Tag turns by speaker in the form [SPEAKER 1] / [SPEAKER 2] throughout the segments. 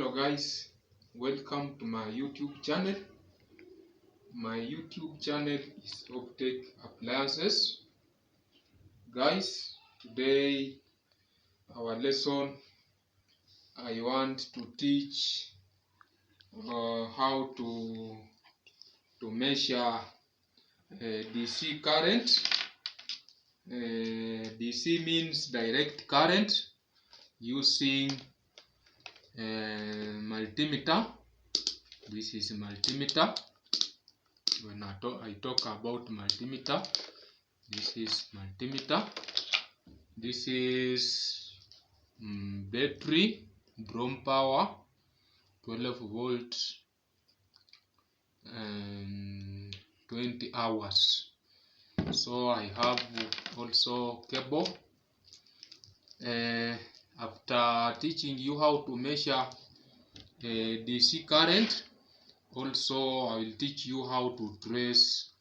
[SPEAKER 1] Hello guys, welcome to my YouTube channel. My YouTube channel is Optech Appliances. Guys, today our lesson I want to teach how to measure DC current. DC means direct current using multimeter. This is multimeter. When I talk about multimeter, this is multimeter. This is battery drawn power 12 volts and 20 hours. So I have also cable. After teaching you how to measure DC current, also I will teach you how to trace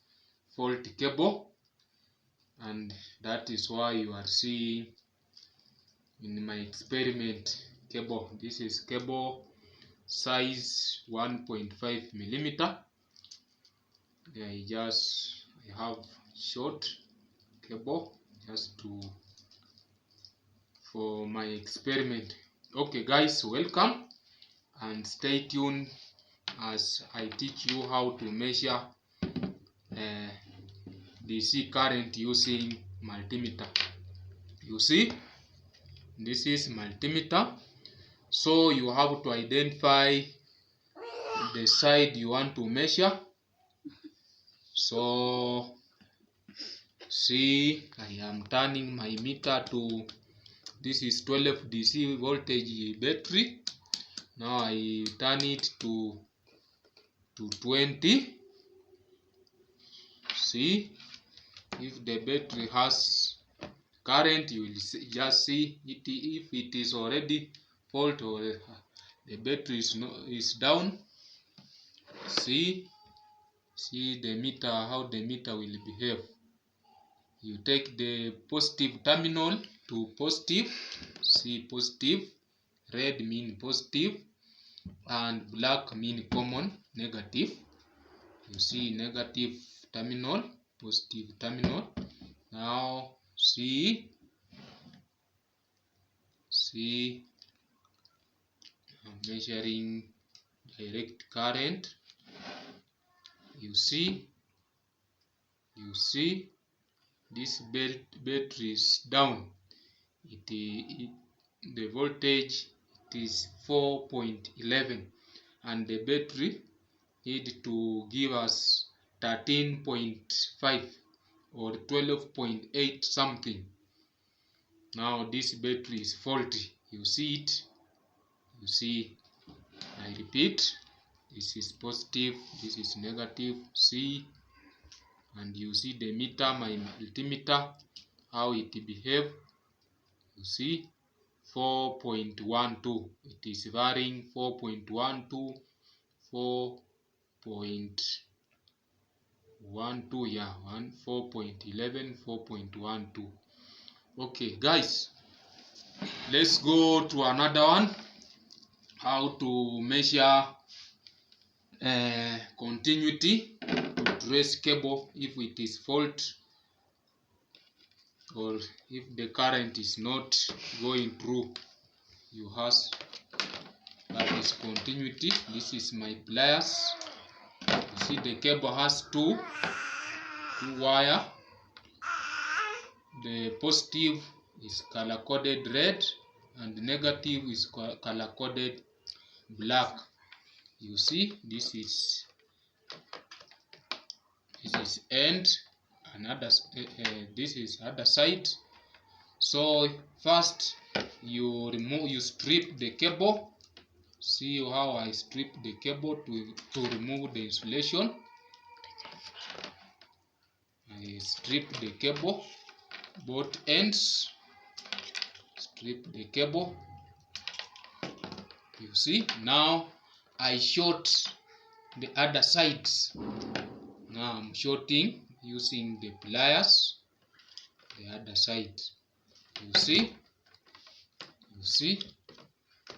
[SPEAKER 1] fault cable, and that is why you are seeing in my experiment cable. This is cable size 1.5 millimeter. I have short cable just for my experiment. Okay guys, welcome and stay tuned as I teach you how to measure DC current using multimeter. You see, this is multimeter. So you have to identify the side you want to measure. So see, I am turning my meter to, this is 12 DC voltage battery. Now I turn it to 20. See, if the battery has current, you will just see it. If it is already fault or the battery is down, see the meter, how the meter will behave. You take the positive terminal to positive. See, positive, red mean positive, and black mean common, negative. You see negative terminal, positive terminal. Now see, I'm measuring direct current. You see this battery is down. The voltage is 4.11, and the battery need to give us 13.5 or 12.8 something. Now this battery is faulty. You see it. You see, I repeat, this is positive, this is negative. See, and you see the meter, my multimeter, how it behave. You see 4.12. It is varying 4.12, 4.12, yeah, 4.11, 4.12. Okay guys, let's go to another one. How to measure continuity to trace cable if it is fault or if the current is not going through. You have, that is continuity. This is my pliers. You see the cable has two wire. The positive is color coded red and the negative is color coded black. You see, this is end, another this is other side. So first you strip the cable. See how I strip the cable to remove the insulation. I strip the cable, both ends. Strip the cable. You see, now I short the other sides. Now I'm shorting using the pliers the other side. You see,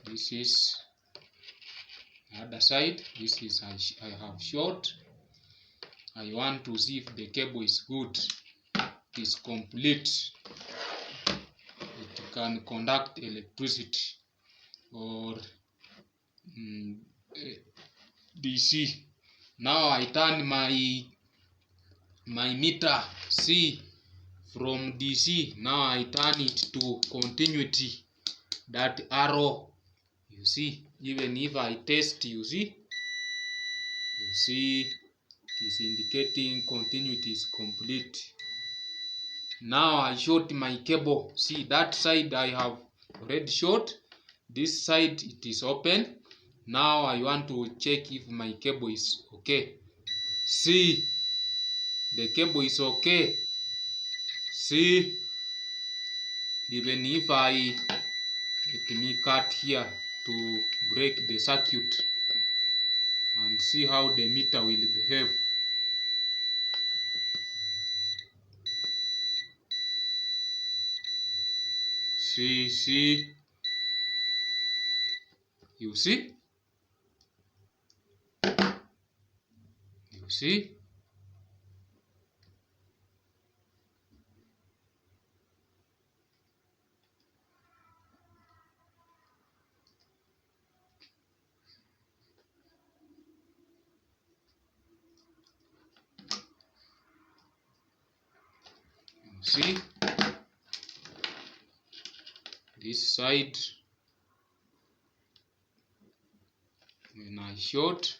[SPEAKER 1] this is other side. This is I have short. I want to see if the cable is good, it is complete, it can conduct electricity or DC. Now I turn my meter C from DC. Now I turn it to continuity, that arrow. You see, even if I test, you see it is indicating continuity is complete. Now I short my cable. See, that side I have already short, this side it is open. Now I want to check if my cable is okay. See, the cable is okay. See, even if let me cut here to break the circuit and see how the meter will behave. See, you see, you see. See, this side when I short,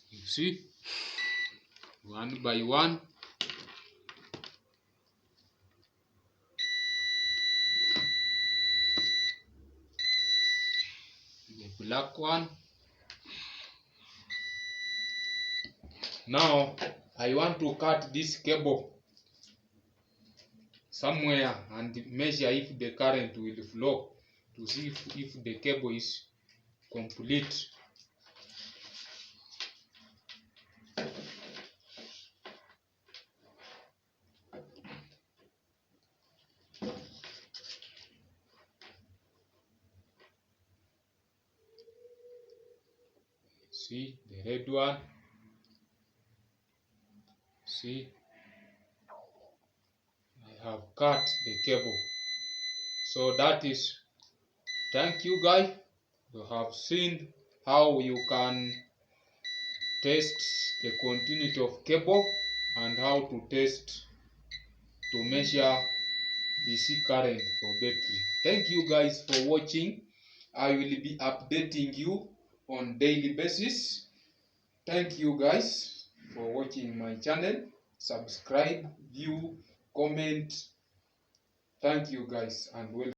[SPEAKER 1] you see, one by one. The black one. Now I want to cut this cable somewhere and measure if the current will flow, to see if the cable is complete. See the red one. See, I have cut the cable. So that is, thank you guys. You have seen how you can test the continuity of cable and how to test to measure DC current for battery. Thank you guys for watching. I will be updating you on daily basis. Thank you guys for watching my channel. Subscribe, view, comment. Thank you guys and welcome.